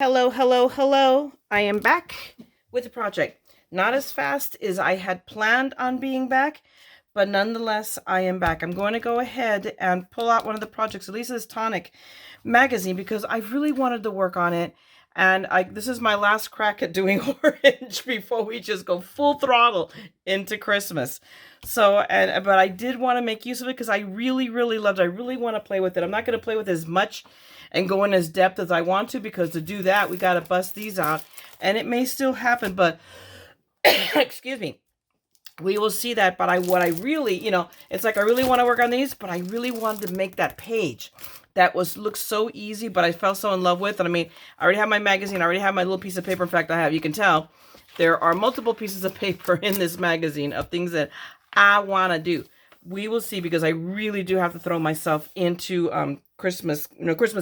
Hello, hello, hello. I am back with the project. Not as fast as I had planned on being back, but nonetheless, I am back. I'm going to go ahead and pull out one of the projects, at least this Tonic magazine, because I really wanted to work on it. And this is my last crack at doing orange before we just go full throttle into Christmas. But I did want to make use of it because I really, really loved it. I really want to play with it. I'm not going to play with it as much and go in as depth as I want to, because to do that, we got to bust these out. And it may still happen, but excuse me, we will see that. But what I really, it's like I really want to work on these, but I really wanted to make that page that looks so easy, but I fell so in love with. And I mean, I already have my magazine. I already have my little piece of paper. In fact, you can tell, there are multiple pieces of paper in this magazine of things that I want to do. We will see, because I really do have to throw myself into Christmas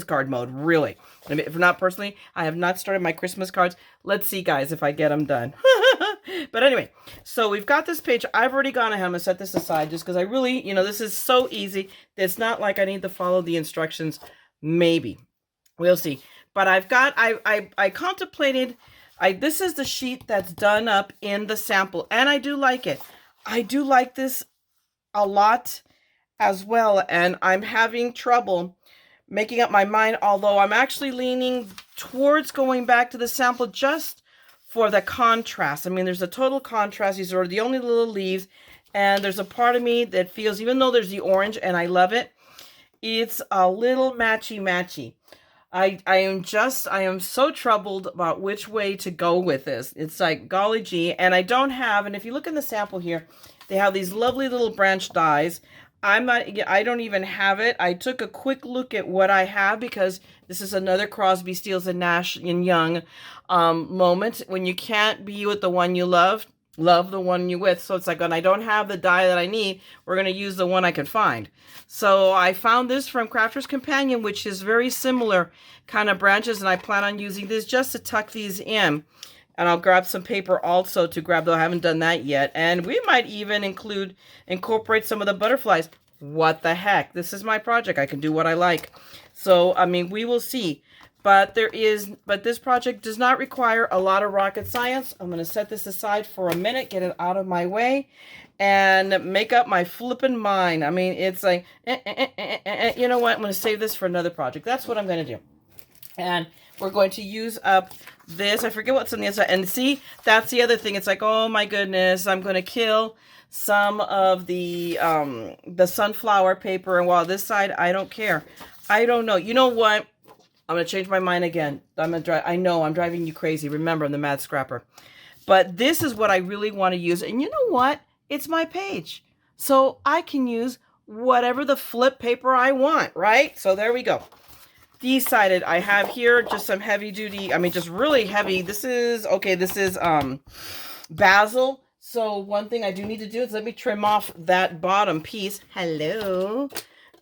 card mode, really. If not personally, I have not started my Christmas cards. Let's see, guys, if I get them done. But anyway, so we've got this page. I've already gone ahead. I'm going to set this aside just because I really, this is so easy. It's not like I need to follow the instructions. Maybe. We'll see. But I contemplated, this is the sheet that's done up in the sample, and I do like it. I do like this a lot as well, and I'm having trouble making up my mind, although I'm actually leaning towards going back to the sample just for the contrast. I mean, there's a total contrast. These are the only little leaves, and there's a part of me that feels, even though there's the orange and I love it, it's a little matchy. I am so troubled about which way to go with this. It's like, golly gee, and I don't have, and if you look in the sample here, they have these lovely little branch dies. I don't even have it. I took a quick look at what I have, because this is another Crosby, Stills, and Nash and Young moment. When you can't be with the one you love the one you're with. So it's like, when I don't have the die that I need, we're going to use the one I can find. So I found this from Crafter's Companion, which is very similar kind of branches, and I plan on using this just to tuck these in. And I'll grab some paper also to grab, though I haven't done that yet. And we might even incorporate some of the butterflies. What the heck? This is my project. I can do what I like. So, I mean, we will see. But this project does not require a lot of rocket science. I'm going to set this aside for a minute, get it out of my way, and make up my flippin' mind. I mean, it's like, you know what? I'm going to save this for another project. That's what I'm going to do. And we're going to use up this. I forget what's on the inside. And see, that's the other thing. It's like, oh my goodness, I'm going to kill some of the sunflower paper. And while this side, I don't care. I don't know. You know what? I'm going to change my mind again. I know I'm driving you crazy. Remember, I'm the Mad Scrapper. But this is what I really want to use. And you know what? It's my page. So I can use whatever the flip paper I want, right? So there we go. Decided. I have here just some heavy duty, I mean, just really heavy. This is basil. So one thing I do need to do is let me trim off that bottom piece. Hello.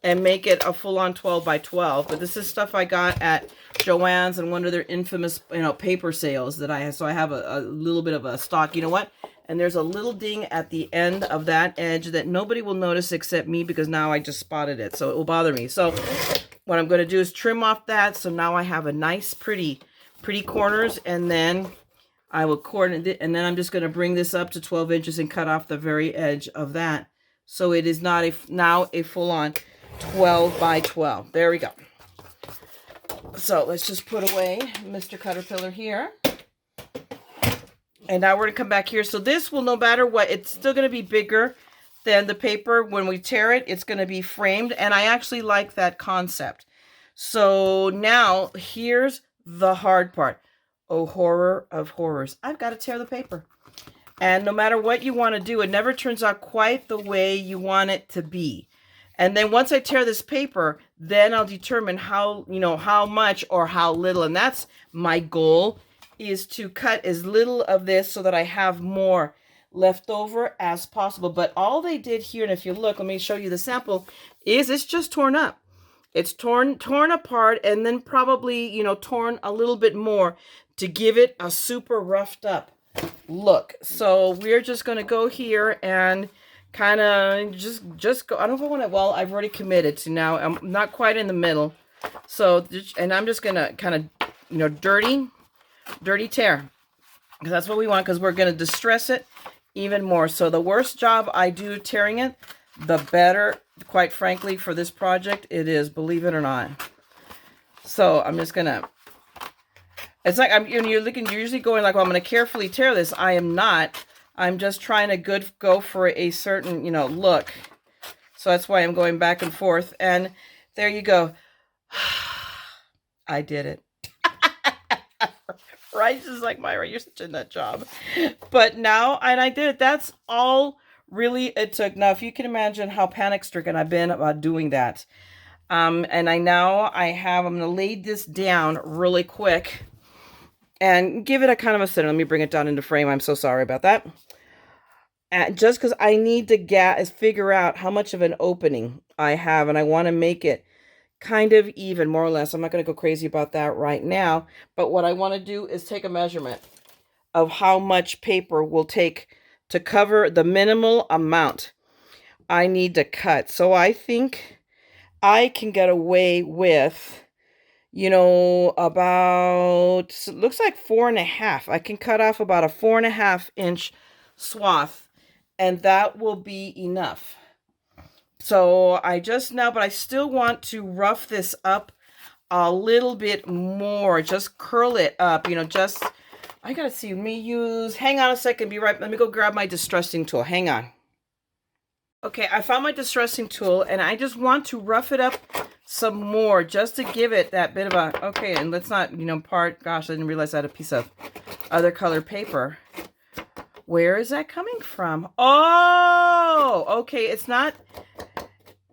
And make it a full-on 12 by 12. But this is stuff I got at Joann's and one of their infamous, paper sales that I have. So I have a little bit of a stock. You know what? And there's a little ding at the end of that edge that nobody will notice except me, because now I just spotted it. So it will bother me. So what I'm going to do is trim off that. So now I have a nice, pretty corners. And then I will coordinate it. And then I'm just going to bring this up to 12 inches and cut off the very edge of that. So it is not now a full-on 12 by 12. There we go. So let's just put away Mr. Caterpillar here. And now we're going to come back here. So this will, no matter what, it's still going to be bigger than the paper. When we tear it, it's going to be framed. And I actually like that concept. So now here's the hard part. Oh, horror of horrors. I've got to tear the paper. And no matter what you want to do, it never turns out quite the way you want it to be. And then once I tear this paper, then I'll determine how much or how little. And that's my goal, is to cut as little of this so that I have more left over as possible. But all they did here, and if you look, let me show you the sample, is it's just torn up. It's torn apart, and then probably, torn a little bit more to give it a super roughed up look. So we're just going to go here and kind of just go. I don't know if I want to, well, I've already committed to now. I'm not quite in the middle. So, and I'm just going to kind of you know, dirty tear. Because that's what we want, because we're going to distress it even more. So the worse job I do tearing it, the better, quite frankly, for this project it is, believe it or not. So I'm just going to, it's like, you're usually going like, well, I'm going to carefully tear this. I am not. I'm just trying to go for a certain, you know, look. So that's why I'm going back and forth. And there you go. I did it. Right? It's like, Myra, you're such a nut job. But now, and I did it. That's all really it took. Now, if you can imagine how panic-stricken I've been about doing that. And I'm going to lay this down really quick and give it a kind of a center. Let me bring it down into frame. I'm so sorry about that. And just because I need to figure out how much of an opening I have, and I want to make it kind of even, more or less. I'm not going to go crazy about that right now, but what I want to do is take a measurement of how much paper will take to cover the minimal amount I need to cut. So I think I can get away with, you know, about, looks like 4.5. I can cut off about a 4.5 inch swath, and that will be enough. So but I still want to rough this up a little bit more. Just curl it up, you know, I gotta see, hang on a second, let me go grab my distressing tool. Hang on. Okay, I found my distressing tool, and I just want to rough it up some more, just to give it that bit of a, okay, and let's not, you know, gosh, I didn't realize I had a piece of other color paper. Where is that coming from? Oh, okay, it's not,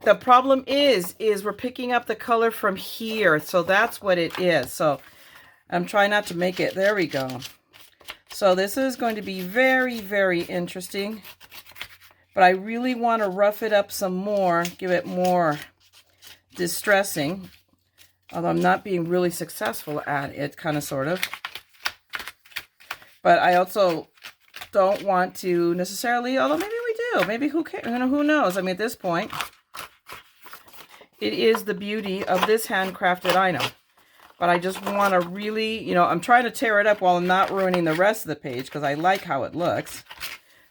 the problem is we're picking up the color from here, so that's what it is. So I'm trying not to make it, there we go. So this is going to be very, very interesting, but I really want to rough it up some more, give it more distressing, although I'm not being really successful at it, kind of, sort of. But I also don't want to necessarily, although maybe we do, maybe who cares, you know, who knows? I mean, at this point, it is the beauty of this handcrafted item. But I just want to really, you know, I'm trying to tear it up while I'm not ruining the rest of the page, because I like how it looks.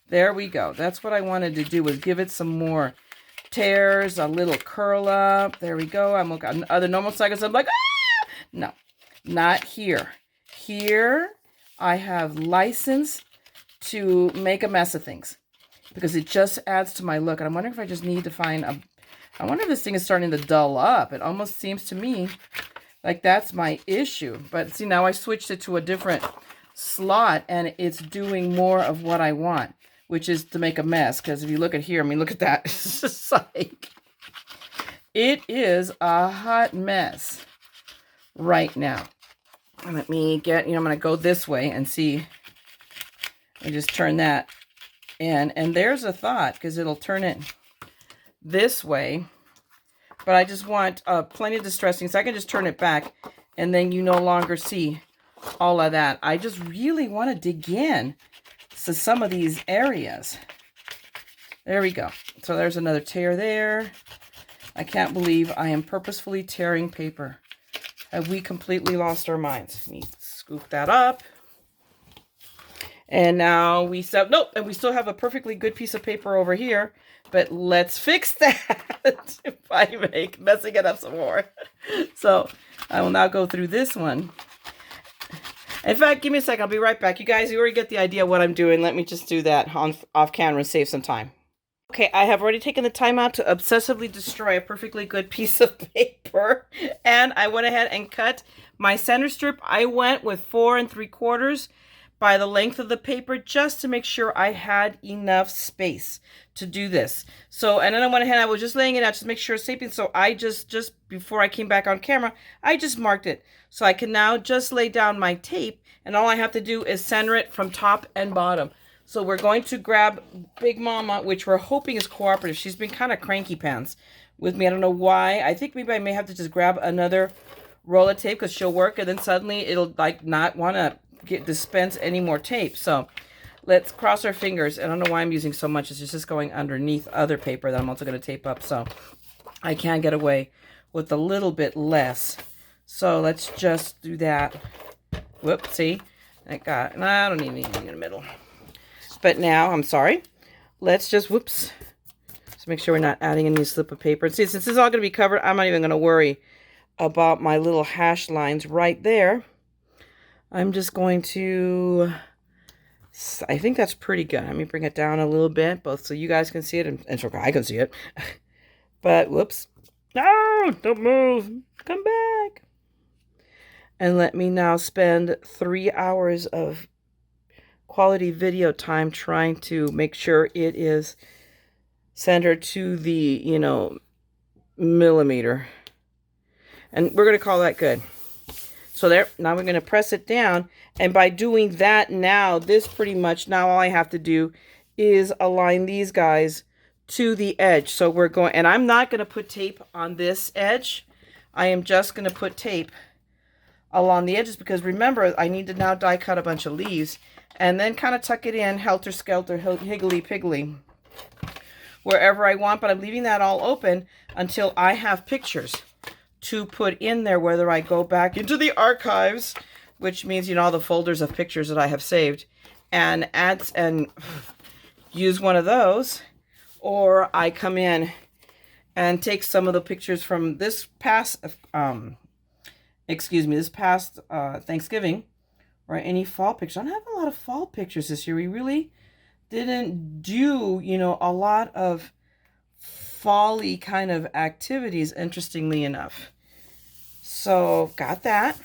There we go. That's what I wanted to do, was give it some more tears, a little curl up. There we go. I'm looking at other normal cycles. I'm like, ah! No, not here. Here, I have license to make a mess of things, because it just adds to my look. And I'm wondering if I just need to find I wonder if this thing is starting to dull up. It almost seems to me like that's my issue. But see, now I switched it to a different slot, and it's doing more of what I want, which is to make a mess. Because if you look at here, I mean, look at that. It's just like, it is a hot mess right now. And let me get, you know, I'm going to go this way and see. I just turn that in, and there's a thought, because it'll turn it this way. But I just want plenty of distressing, so I can just turn it back, and then you no longer see all of that. I just really want to dig in to some of these areas. There we go. So there's another tear there. I can't believe I am purposefully tearing paper. Have we completely lost our minds? Let me scoop that up. And now we still, nope, and we still have a perfectly good piece of paper over here, but let's fix that by messing it up some more. So I will now go through this one. In fact, give me a second, I'll be right back. You guys, you already get the idea of what I'm doing. Let me just do that off camera and save some time. Okay, I have already taken the time out to obsessively destroy a perfectly good piece of paper, and I went ahead and cut my center strip. I went with 4 3/4 by the length of the paper, just to make sure I had enough space to do this. So, and then I went ahead, I was just laying it out just to make sure it's safe. So I just before I came back on camera, I just marked it. So I can now just lay down my tape, and all I have to do is center it from top and bottom. So we're going to grab Big Mama, which we're hoping is cooperative. She's been kind of cranky pants with me. I don't know why. I think maybe I may have to just grab another roll of tape, because she'll work, and then suddenly it'll like not want to dispense any more tape. So let's cross our fingers. I don't know why I'm using so much. It's just going underneath other paper that I'm also going to tape up, so I can get away with a little bit less. So let's just do that. Whoops, see? I don't need anything in the middle. But now, I'm sorry. Let's just, whoops. Just make sure we're not adding any slip of paper. And see, since this is all going to be covered, I'm not even going to worry about my little hash lines right there. I'm just going to, I think that's pretty good. Let me bring it down a little bit, both so you guys can see it and so I can see it. But, whoops. No, don't move. Come back. And let me now spend 3 hours of quality video time trying to make sure it is centered to the, you know, millimeter. And we're going to call that good. So there, now we're going to press it down. And by doing that now, this pretty much, now all I have to do is align these guys to the edge. So we're going, and I'm not going to put tape on this edge. I am just going to put tape along the edges because remember, I need to now die cut a bunch of leaves and then kind of tuck it in helter-skelter, higgly-piggly, wherever I want. But I'm leaving that all open until I have pictures to put in there, whether I go back into the archives, which means, you know, all the folders of pictures that I have saved, and add and use one of those, or I come in and take some of the pictures from this past, this past Thanksgiving, or any fall pictures. I don't have a lot of fall pictures this year. We really didn't do, you know, a lot of fall-y kind of activities, interestingly enough. So got that.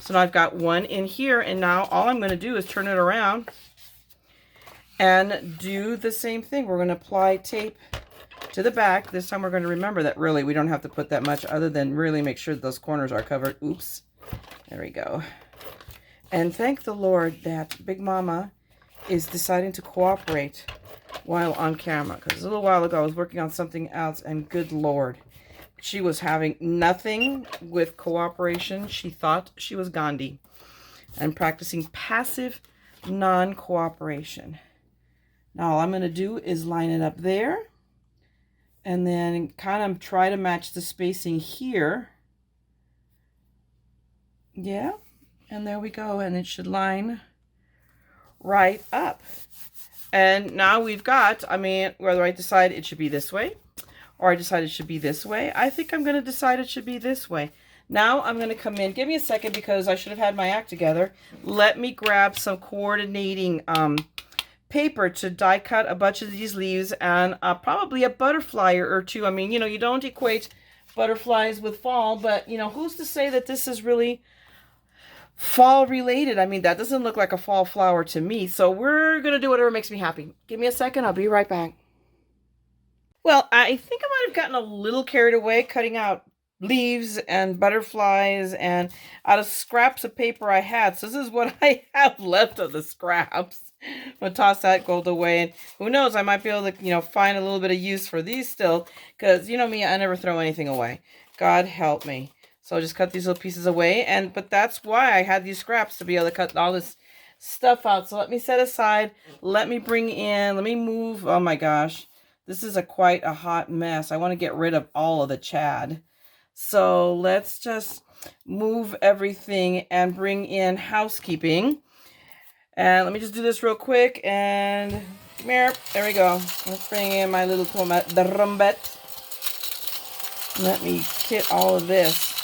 So now I've got one in here, and now all I'm going to do is turn it around and do the same thing. We're going to apply tape to the back. This time we're going to remember that really we don't have to put that much other than really make sure those corners are covered. Oops. There we go. And thank the Lord that Big Mama is deciding to cooperate while on camera. Because a little while ago I was working on something else, and good Lord, she was having nothing with cooperation. She thought she was Gandhi and practicing passive non-cooperation. Now all I'm going to do is line it up there and then kind of try to match the spacing here. Yeah, and there we go. And it should line right up. And now we've got, I mean, whether I decide it should be this way or I decide it should be this way, I think I'm going to decide it should be this way. Now I'm going to come in. Give me a second because I should have had my act together. Let me grab some coordinating paper to die cut a bunch of these leaves and probably a butterfly or two. I mean, you know, you don't equate butterflies with fall, but, you know, who's to say that this is really fall related? I mean, that doesn't look like a fall flower to me. So we're going to do whatever makes me happy. Give me a second. I'll be right back. Well, I think I might have gotten a little carried away cutting out leaves and butterflies and out of scraps of paper I had. So this is what I have left of the scraps. I'll toss that gold away, and who knows, I might be able to, you know, find a little bit of use for these still, because you know me, I never throw anything away. God help me. So I'll just cut these little pieces away, but that's why I had these scraps, to be able to cut all this stuff out. So let me set aside, let me bring in, let me move, oh my gosh, this is quite a hot mess. I want to get rid of all of the Chad. So let's just move everything and bring in housekeeping. And let me just do this real quick. And come here. There we go. Let's bring in my little trumpet. Let me kit all of this.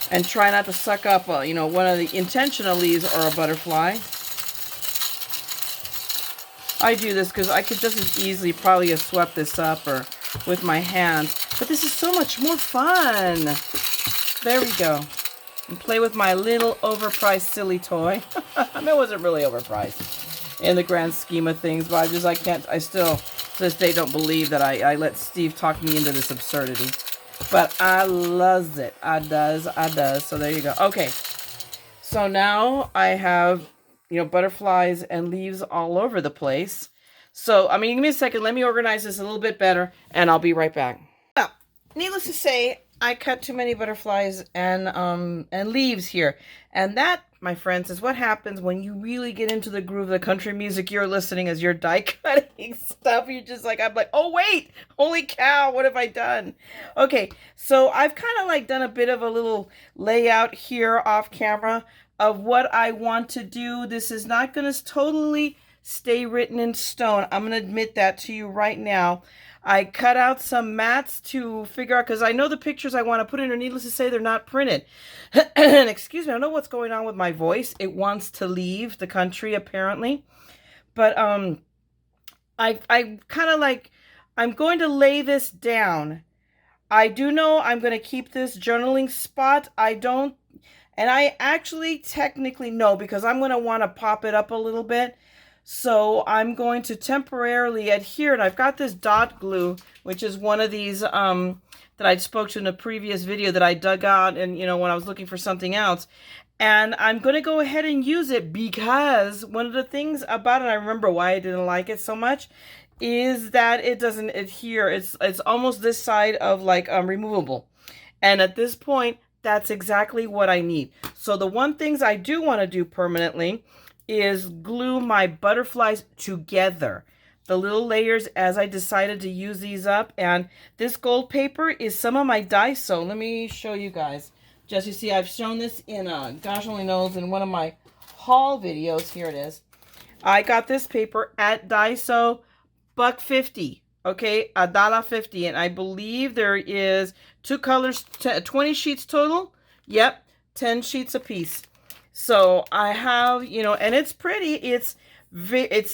And try not to suck up, you know, one of the intentional leaves or a butterfly. I do this because I could just as easily probably have swept this up or with my hands. But this is so much more fun. There we go. And play with my little overpriced silly toy. I mean, it wasn't really overpriced in the grand scheme of things, but I still to this day don't believe that I let Steve talk me into this absurdity. But I loves it. I does. So there you go. Okay. So now I have, you know, butterflies and leaves all over the place. So, I mean, give me a second. Let me organize this a little bit better, and I'll be right back. Well, needless to say, I cut too many butterflies and leaves here. And that, my friends, is what happens when you really get into the groove of the country music you're listening as you're die cutting stuff. You're just like, I'm like, oh wait, holy cow, what have I done? Okay, so I've kind of like done a bit of a little layout here off camera of what I want to do. This is not going to totally stay written in stone. I'm going to admit that to you right now. I cut out some mats to figure out, because I know the pictures I want to put in are, needless to say, they're not printed. Excuse me, I don't know what's going on with my voice. It wants to leave the country, apparently. But I kind of like, I'm going to lay this down. I do know I'm going to keep this journaling spot. I don't, and I actually technically know, because I'm going to want to pop it up a little bit. So I'm going to temporarily adhere it. I've got this dot glue, which is one of these that I spoke to in a previous video that I dug out, and when I was looking for something else. And I'm going to go ahead and use it, because one of the things about it, I remember why I didn't like it so much, is that it doesn't adhere. It's almost this side of like removable. And at this point, that's exactly what I need. So the one things I do want to do permanently is glue my butterflies together, the little layers, as I decided to use these up. And this gold paper is some of my Daiso. Let me show you guys. Just, you see, I've shown this in gosh only knows, in one of my haul videos. Here it is. I got this paper at Daiso, $1.50. Okay, $1.50, and I believe there is 2 colors, 20 sheets total. Yep, 10 sheets a piece. So I have, and it's pretty. It's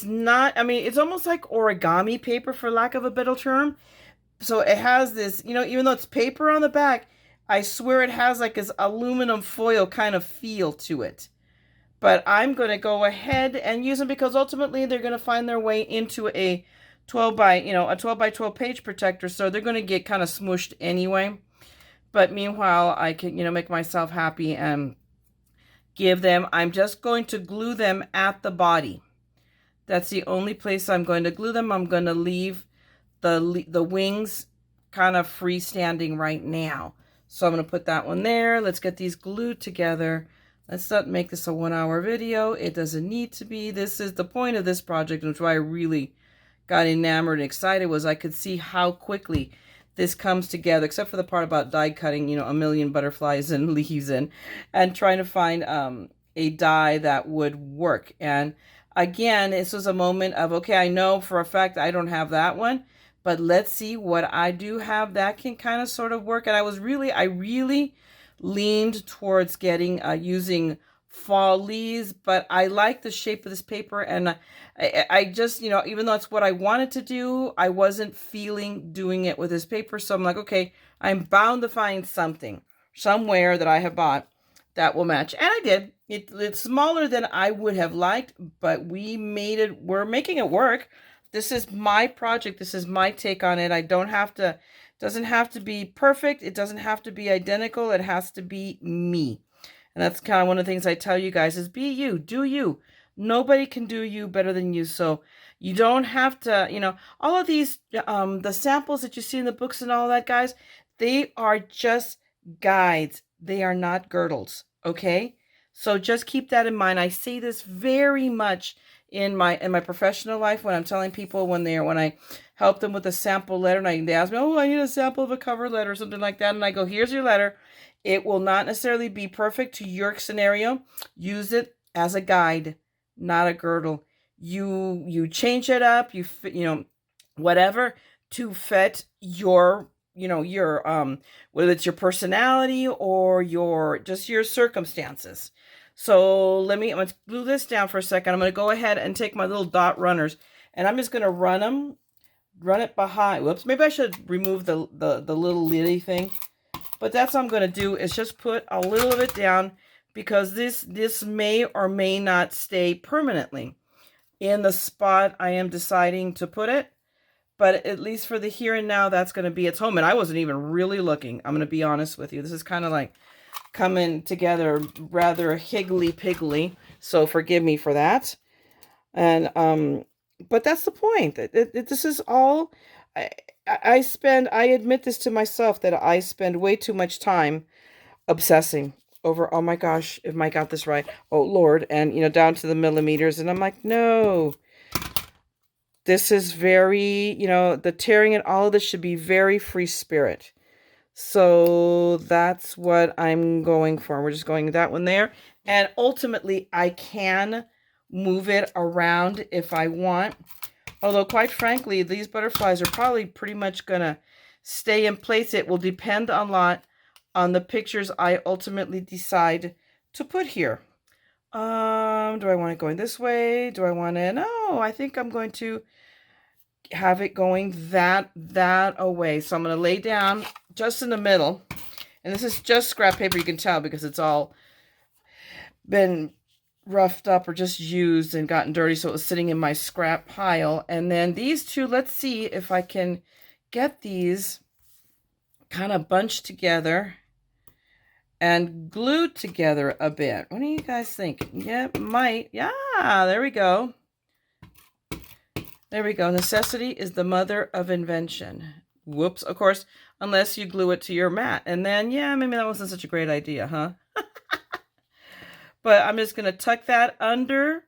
not, I mean, it's almost like origami paper, for lack of a better term. So it has this, even though it's paper on the back, I swear it has like this aluminum foil kind of feel to it. But I'm going to go ahead and use them, because ultimately they're going to find their way into a 12 by 12 page protector. So they're going to get kind of smooshed anyway. But meanwhile, I can, make myself happy and give them, I'm just going to glue them at the body. That's the only place I'm going to glue them. I'm going to leave the wings kind of freestanding right now. So I'm going to put that one there. Let's get these glued together. Let's not make this a 1-hour video. It doesn't need to be. This is the point of this project, which is why I really got enamored and excited, was I could see how quickly this comes together, except for the part about die cutting, a million butterflies and leaves and trying to find a die that would work. And again, this was a moment of, okay, I know for a fact I don't have that one, but let's see what I do have that can kind of sort of work. And I really leaned towards getting using fall leaves, but I like the shape of this paper, and I just, even though it's what I wanted to do, I wasn't feeling doing it with this paper. So I'm like, okay, I'm bound to find something somewhere that I have bought that will match. And I did. It's smaller than I would have liked, but we're making it work. This is my project. This is my take on it. I don't have to, doesn't have to be perfect. It doesn't have to be identical. It has to be me. And that's kind of one of the things I tell you guys is be you, do you. Nobody can do you better than you. So you don't have to, all of these, the samples that you see in the books and all that, guys, they are just guides. They are not girdles. Okay. So just keep that in mind. I see this very much in my professional life when I'm telling people when I help them with a sample letter, and they ask me, oh, I need a sample of a cover letter or something like that. And I go, here's your letter. It will not necessarily be perfect to your scenario. Use it as a guide, not a girdle. You change it up, whatever to fit your, whether it's your personality or your circumstances. So I'm going to glue this down for a second. I'm going to go ahead and take my little dot runners, and I'm just going to run it behind. Whoops, maybe I should remove the little liddy thing. But that's what I'm going to do, is just put a little of it down, because this may or may not stay permanently in the spot I am deciding to put it. But at least for the here and now, that's going to be its home. And I wasn't even really looking. I'm going to be honest with you. This is kind of like coming together rather higgly-piggly. So forgive me for that. And but that's the point. This is all... I admit this to myself that I spend way too much time obsessing over, oh my gosh, if I got this right, oh Lord, and down to the millimeters, and I'm like, no, this is very, the tearing and all of this should be very free spirit. So that's what I'm going for. We're just going that one there, and ultimately I can move it around if I want. Although, quite frankly, these butterflies are probably pretty much going to stay in place. It will depend a lot on the pictures I ultimately decide to put here. Do I want it going this way? Do I want to? No, I think I'm going to have it going that away. So I'm going to lay down just in the middle. And this is just scrap paper, you can tell, because it's all been roughed up or just used and gotten dirty, so it was sitting in my scrap pile. And then these two, let's see if I can get these kind of bunched together and glued together a bit. What do you guys think? Yeah, might. Yeah, there we go. There we go. Necessity is the mother of invention. Whoops. Of course, unless you glue it to your mat. And then, yeah, maybe that wasn't such a great idea, huh? But I'm just going to tuck that under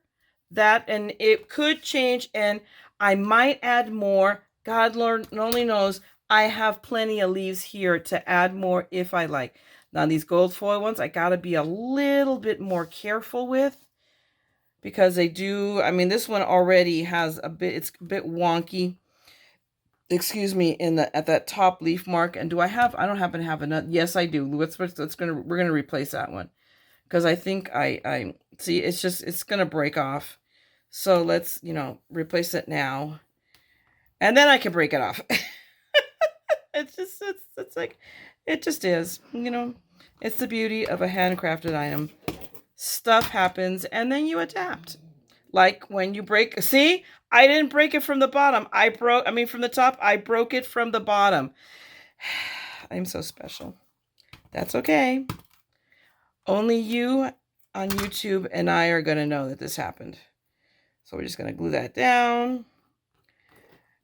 that, and it could change, and I might add more. God Lord only knows I have plenty of leaves here to add more if I like. Now these gold foil ones, I got to be a little bit more careful with, because they do, I mean, this one already has a bit, it's a bit wonky. Excuse me, at that top leaf mark. And do I don't happen to have enough. Yes, I do. We're going to replace that one, because I think I see it's going to break off. So let's, replace it now. And then I can break it off. It's like, it just is, it's the beauty of a handcrafted item. Stuff happens and then you adapt. Like when you break, see, I didn't break it from the bottom. From the top, I broke it from the bottom. I'm so special. That's okay. Only you on YouTube and I are going to know that this happened. So we're just going to glue that down,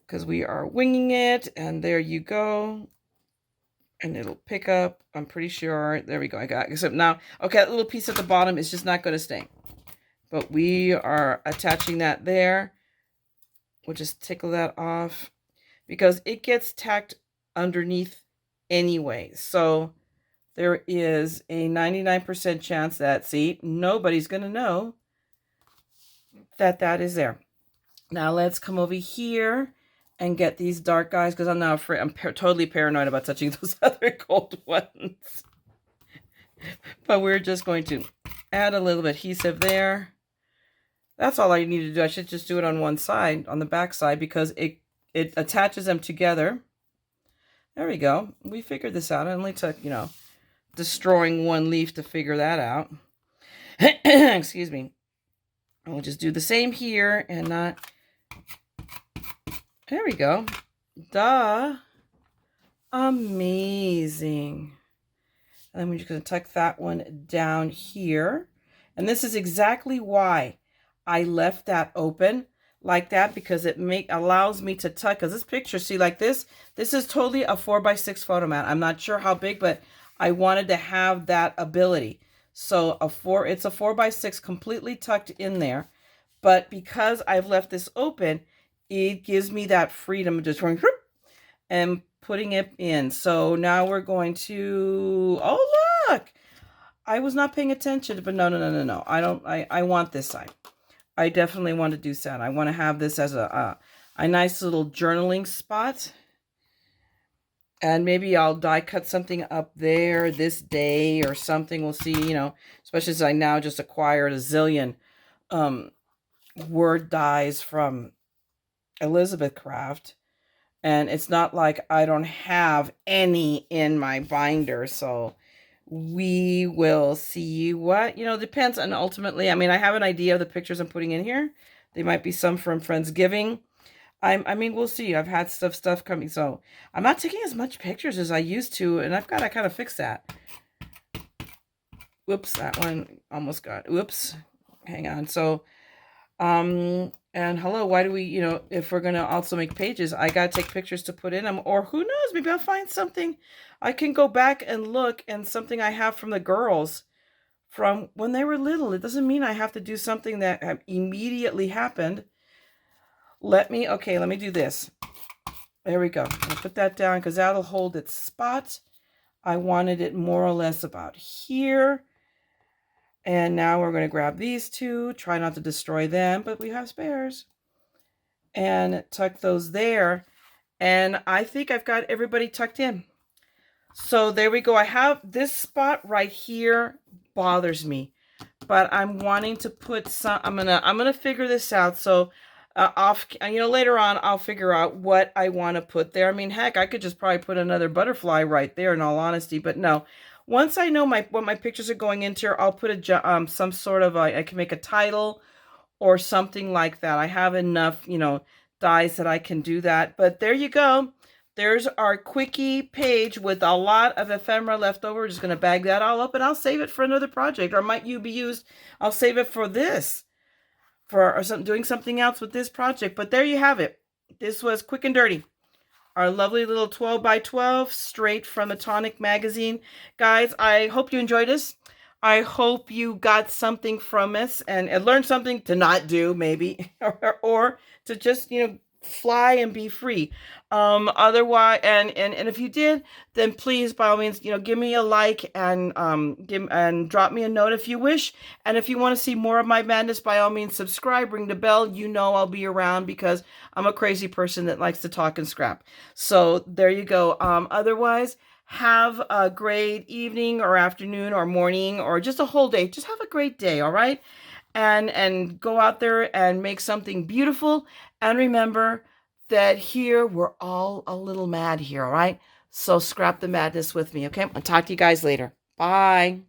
because we are winging it. And there you go. And it'll pick up, I'm pretty sure. There we go. I got it. Except now, okay, that little piece at the bottom is just not going to stay. But we are attaching that there. We'll just tickle that off, because it gets tacked underneath anyway. So there is a 99% chance that, see, nobody's going to know that is there. Now let's come over here and get these dark guys, because I'm now afraid. I'm totally paranoid about touching those other gold ones. But we're just going to add a little adhesive there. That's all I need to do. I should just do it on one side, on the back side, because it attaches them together. There we go. We figured this out. It only took, destroying one leaf to figure that out. Excuse me. And we'll just do the same here and not. There we go. Duh. Amazing. And then we're just going to tuck that one down here. And this is exactly why I left that open like that, because it allows me to tuck. Because this picture, see, like this is totally a 4x6 photo mat. I'm not sure how big, but I wanted to have that ability. So it's a 4x6 completely tucked in there. But because I've left this open, it gives me that freedom of just going and putting it in. So now we're going to, oh look, I was not paying attention, but no. I want this side. I definitely want to do that. I want to have this as a nice little journaling spot. And maybe I'll die cut something up there this day or something. We'll see, especially as I now just acquired a zillion word dies from Elizabeth Craft. And it's not like I don't have any in my binder. So we will see what, depends on ultimately. I mean, I have an idea of the pictures I'm putting in here. They might be some from Friendsgiving. I mean, we'll see. I've had stuff coming. So I'm not taking as much pictures as I used to. And I've got to kind of fix that. Whoops, that one almost got, whoops. Hang on. So, and And hello, why do we, if we're going to also make pages, I got to take pictures to put in them. Or who knows, maybe I'll find something. I can go back and look and something I have from the girls from when they were little. It doesn't mean I have to do something that immediately happened. Let me do this. There we go. I'll put that down because that'll hold its spot. I wanted it more or less about here. And now we're going to grab these two. Try not to destroy them, but we have spares. And tuck those there. And I think I've got everybody tucked in. So there we go. I have this spot right here bothers me, but I'm wanting to put some, I'm gonna figure this out. So later on, I'll figure out what I want to put there. I mean, heck, I could just probably put another butterfly right there in all honesty, but no. Once I know what my pictures are going into, I'll put some sort of I can make a title or something like that. I have enough, dies that I can do that. But there you go. There's our quickie page with a lot of ephemera left over. We're just going to bag that all up and I'll save it for another project. Or might you be used, I'll save it for this, doing something else with this project. But there you have it. This was Quick and Dirty. Our lovely little 12 by 12 straight from the Tonic magazine. Guys, I hope you enjoyed this. I hope you got something from us and learned something to not do, maybe, or to just, fly and be free. Otherwise, and if you did, then please, by all means, give me a like and drop me a note if you wish. And if you want to see more of my madness, by all means, subscribe, ring the bell. I'll be around because I'm a crazy person that likes to talk and scrap. So there you go. Otherwise, have a great evening or afternoon or morning or just a whole day. Just have a great day, all right? And go out there and make something beautiful. And remember that here we're all a little mad here, all right? So scrap the madness with me, okay? I'll talk to you guys later. Bye.